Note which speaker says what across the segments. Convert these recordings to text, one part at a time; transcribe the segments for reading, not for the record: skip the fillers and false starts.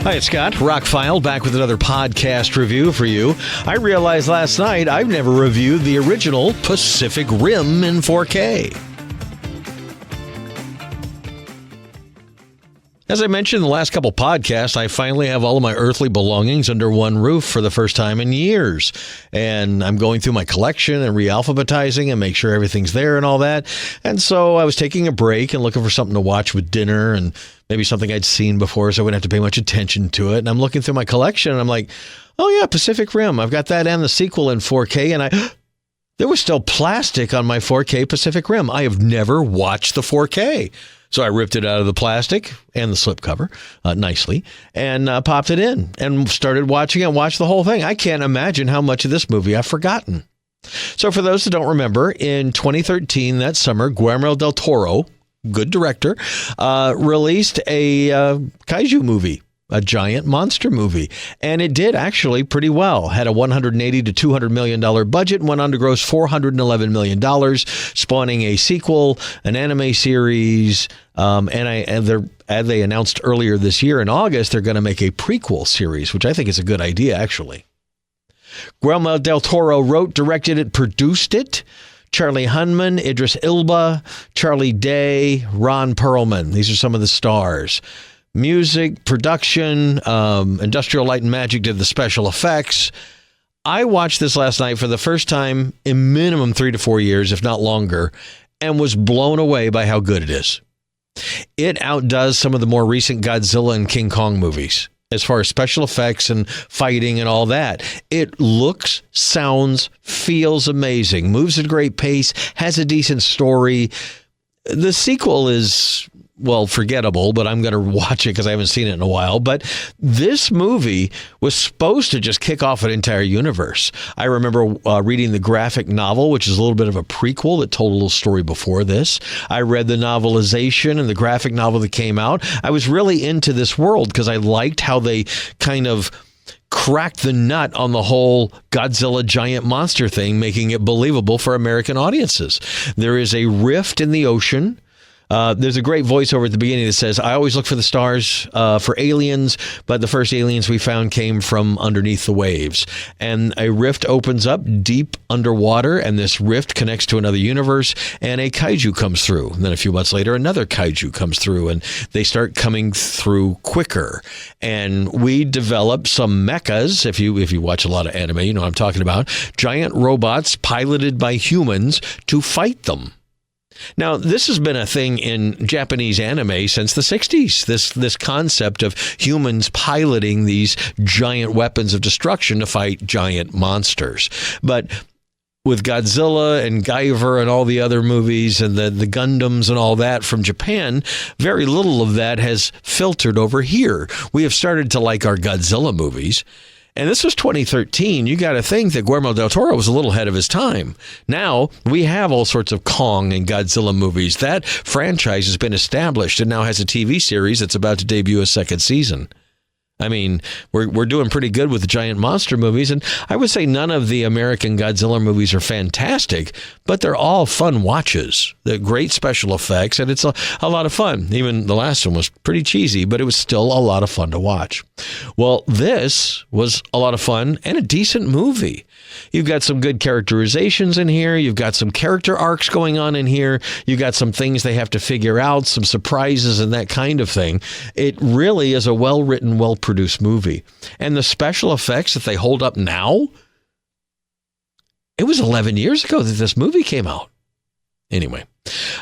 Speaker 1: Hi, it's Scott. ROCKFILE back with another podcast review for you. I realized last night I've never reviewed the original Pacific Rim in 4K. As I mentioned in the last couple podcasts, I finally have all of my earthly belongings under one roof for the first time in years. And I'm going through my collection and re-alphabetizing and make sure everything's there and all that. And so I was taking a break and looking for something to watch with dinner and maybe something I'd seen before so I wouldn't have to pay much attention to it. And I'm looking through my collection and I'm like, oh yeah, Pacific Rim. I've got that and the sequel in 4K. And there was still plastic on my 4K Pacific Rim. I have never watched the 4K. So I ripped it out of the plastic and the slipcover nicely and popped it in and started watching it, watched the whole thing. I can't imagine how much of this movie I've forgotten. So for those that don't remember, in 2013, that summer, Guillermo del Toro, good director, released a kaiju movie. A giant monster movie. And it did actually pretty well. Had a $180 to $200 million budget and went on to gross $411 million, spawning a sequel, an anime series, and they announced earlier this year in August, they're going to make a prequel series, which I think is a good idea, actually. Guillermo del Toro wrote, directed it, produced it. Charlie Hunnam, Idris Elba, Charlie Day, Ron Perlman. These are some of the stars. Music, production, Industrial Light and Magic did the special effects. I watched this last night for the first time in minimum 3 to 4 years, if not longer, and was blown away by how good it is. It outdoes some of the more recent Godzilla and King Kong movies as far as special effects and fighting and all that. It looks, sounds, feels amazing, moves at a great pace, has a decent story. The sequel is, well, forgettable, but I'm going to watch it because I haven't seen it in a while. But this movie was supposed to just kick off an entire universe. I remember reading the graphic novel, which is a little bit of a prequel that told a little story before this. I read the novelization and the graphic novel that came out. I was really into this world because I liked how they kind of cracked the nut on the whole Godzilla giant monster thing, making it believable for American audiences. There is a rift in the ocean. There's a great voiceover at the beginning that says, I always look for the stars for aliens, but the first aliens we found came from underneath the waves. And a rift opens up deep underwater, and this rift connects to another universe, and a kaiju comes through. And then a few months later, another kaiju comes through, and they start coming through quicker. And we develop some mechas. If you watch a lot of anime, you know what I'm talking about. Giant robots piloted by humans to fight them. Now, this has been a thing in Japanese anime since the 60s, this concept of humans piloting these giant weapons of destruction to fight giant monsters. But with Godzilla and Guyver and all the other movies and the Gundams and all that from Japan, very little of that has filtered over here. We have started to like our Godzilla movies. And this was 2013. You got to think that Guillermo del Toro was a little ahead of his time. Now, we have all sorts of Kong and Godzilla movies. That franchise has been established and now has a TV series that's about to debut a second season. I mean, we're doing pretty good with the giant monster movies, and I would say none of the American Godzilla movies are fantastic, but they're all fun watches. They're great special effects, and it's a lot of fun. Even the last one was pretty cheesy, but it was still a lot of fun to watch. Well, this was a lot of fun and a decent movie. You've got some good characterizations in here. You've got some character arcs going on in here. You've got some things they have to figure out, some surprises and that kind of thing. It really is a well-written, well-produced movie. And the special effects that they hold up now, it was 11 years ago that this movie came out. Anyway,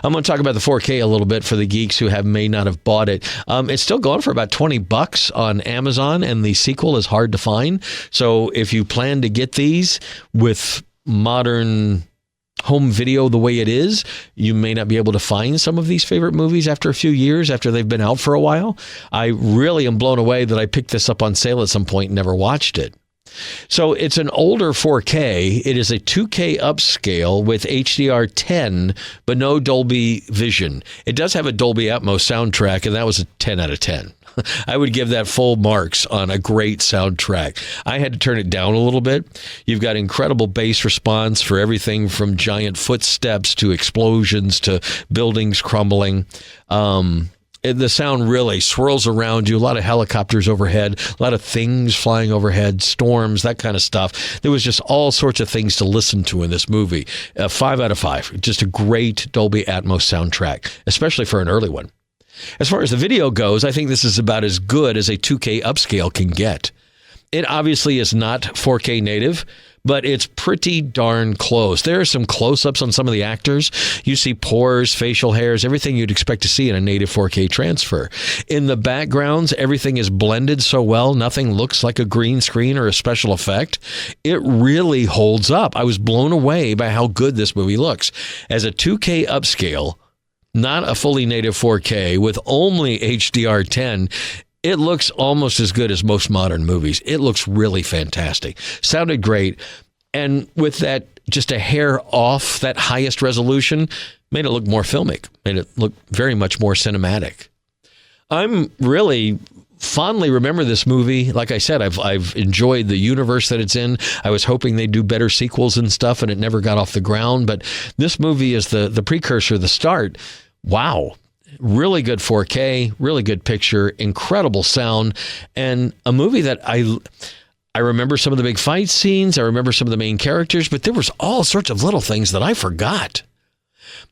Speaker 1: I'm going to talk about the 4K a little bit for the geeks who may not have bought it. It's still going for about $20 on Amazon, and the sequel is hard to find. So if you plan to get these with modern home video the way it is, you may not be able to find some of these favorite movies after a few years, after they've been out for a while. I really am blown away that I picked this up on sale at some point and never watched it. So it's an older 4K. It is a 2K upscale with HDR10, but no Dolby Vision. It does have a Dolby Atmos soundtrack, and that was a 10 out of 10. I would give that full marks on a great soundtrack. I had to turn it down a little bit. You've got incredible bass response for everything from giant footsteps to explosions to buildings crumbling. The sound really swirls around you. A lot of helicopters overhead, a lot of things flying overhead, storms, that kind of stuff. There was just all sorts of things to listen to in this movie. 5 out of 5. Just a great Dolby Atmos soundtrack, especially for an early one. As far as the video goes, I think this is about as good as a 2K upscale can get. It obviously is not 4K native, but it's pretty darn close. There are some close-ups on some of the actors. You see pores, facial hairs, everything you'd expect to see in a native 4K transfer. In the backgrounds, everything is blended so well, nothing looks like a green screen or a special effect. It really holds up. I was blown away by how good this movie looks. As a 2K upscale, not a fully native 4K, with only HDR10, it looks almost as good as most modern movies. It looks really fantastic. Sounded great. And with that, just a hair off that highest resolution, made it look more filmic, made it look very much more cinematic. I'm really fondly remember this movie. Like I said, I've enjoyed the universe that it's in. I was hoping they'd do better sequels and stuff, and it never got off the ground. But this movie is the precursor, the start. Wow. Really good 4K, really good picture, incredible sound, and a movie that I remember some of the big fight scenes, I remember some of the main characters, but there was all sorts of little things that I forgot.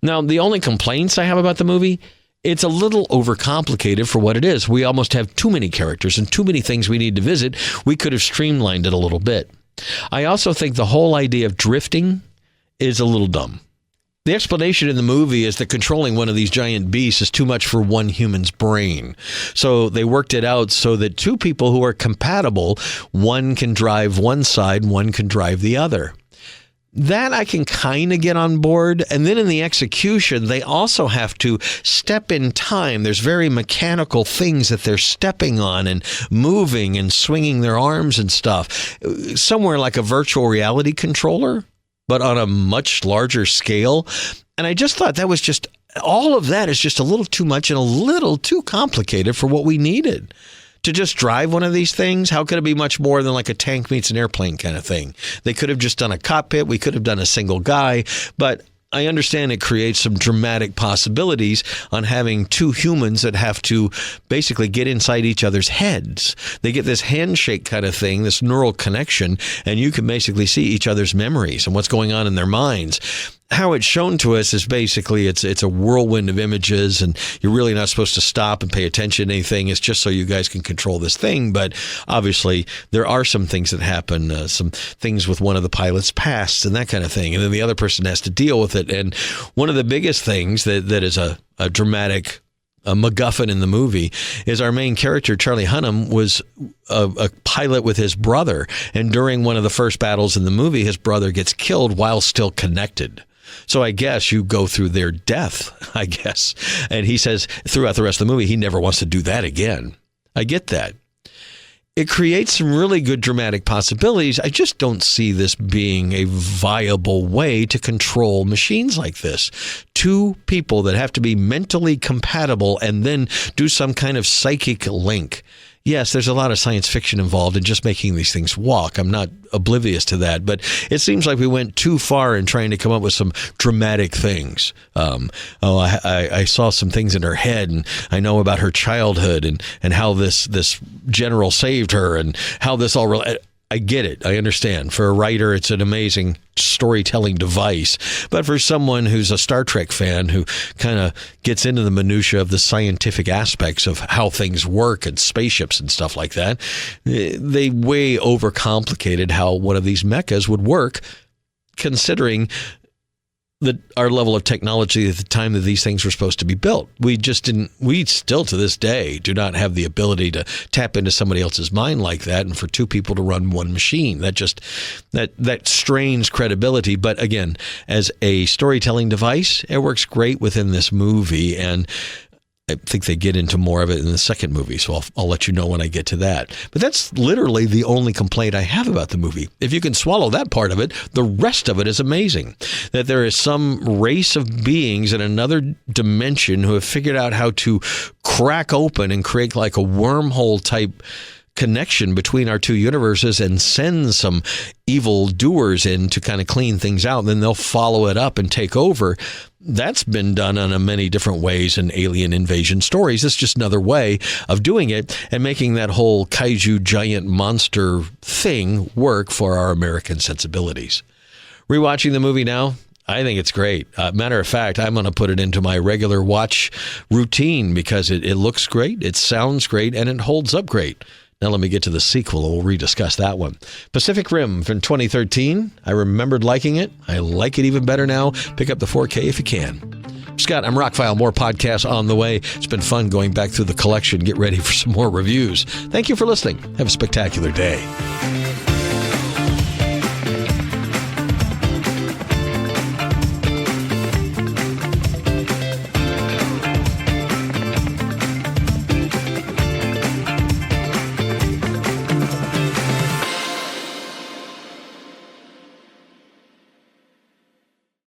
Speaker 1: Now, the only complaints I have about the movie, it's a little overcomplicated for what it is. We almost have too many characters and too many things we need to visit. We could have streamlined it a little bit. I also think the whole idea of drifting is a little dumb. The explanation in the movie is that controlling one of these giant beasts is too much for one human's brain. So they worked it out so that two people who are compatible, one can drive one side, one can drive the other. That I can kind of get on board. And then in the execution, they also have to step in time. There's very mechanical things that they're stepping on and moving and swinging their arms and stuff. Somewhere like a virtual reality controller, but on a much larger scale. And I just thought that was just, all of that is just a little too much and a little too complicated for what we needed. To just drive one of these things, how could it be much more than like a tank meets an airplane kind of thing? They could have just done a cockpit. We could have done a single guy, but I understand it creates some dramatic possibilities on having two humans that have to basically get inside each other's heads. They get this handshake kind of thing, this neural connection, and you can basically see each other's memories and what's going on in their minds. How it's shown to us is basically it's a whirlwind of images, and you're really not supposed to stop and pay attention to anything. It's just so you guys can control this thing. But obviously, there are some things that happen, some things with one of the pilot's pasts and that kind of thing. And then the other person has to deal with it. And one of the biggest things that is a dramatic MacGuffin in the movie is our main character, Charlie Hunnam, was a pilot with his brother. And during one of the first battles in the movie, his brother gets killed while still connected. So I guess you go through their death, I guess. And he says throughout the rest of the movie, he never wants to do that again. I get that. It creates some really good dramatic possibilities. I just don't see this being a viable way to control machines like this. Two people that have to be mentally compatible and then do some kind of psychic link. Yes, there's a lot of science fiction involved in just making these things walk. I'm not oblivious to that, but it seems like we went too far in trying to come up with some dramatic things. I saw some things in her head, and I know about her childhood and how this general saved her and how this all I get it. I understand. For a writer, it's an amazing storytelling device. But for someone who's a Star Trek fan who kind of gets into the minutia of the scientific aspects of how things work and spaceships and stuff like that, they way overcomplicated how one of these mechas would work, considering our level of technology at the time that these things were supposed to be built. We still to this day do not have the ability to tap into somebody else's mind like that, and for two people to run one machine. That strains credibility. But again, as a storytelling device, it works great within this movie, and I think they get into more of it in the second movie, so I'll let you know when I get to that. But that's literally the only complaint I have about the movie. If you can swallow that part of it, the rest of it is amazing. That there is some race of beings in another dimension who have figured out how to crack open and create like a wormhole type connection between our two universes and send some evil doers in to kind of clean things out. And then they'll follow it up and take over. That's been done in many different ways in alien invasion stories. It's just another way of doing it and making that whole kaiju giant monster thing work for our American sensibilities. Rewatching the movie now, I think it's great. Matter of fact, I'm going to put it into my regular watch routine because it looks great, it sounds great, and it holds up great. Now let me get to the sequel, and we'll rediscuss that one. Pacific Rim from 2013. I remembered liking it. I like it even better now. Pick up the 4K if you can. Scott, I'm ROCKFILE. More podcasts on the way. It's been fun going back through the collection. Get ready for some more reviews. Thank you for listening. Have a spectacular day.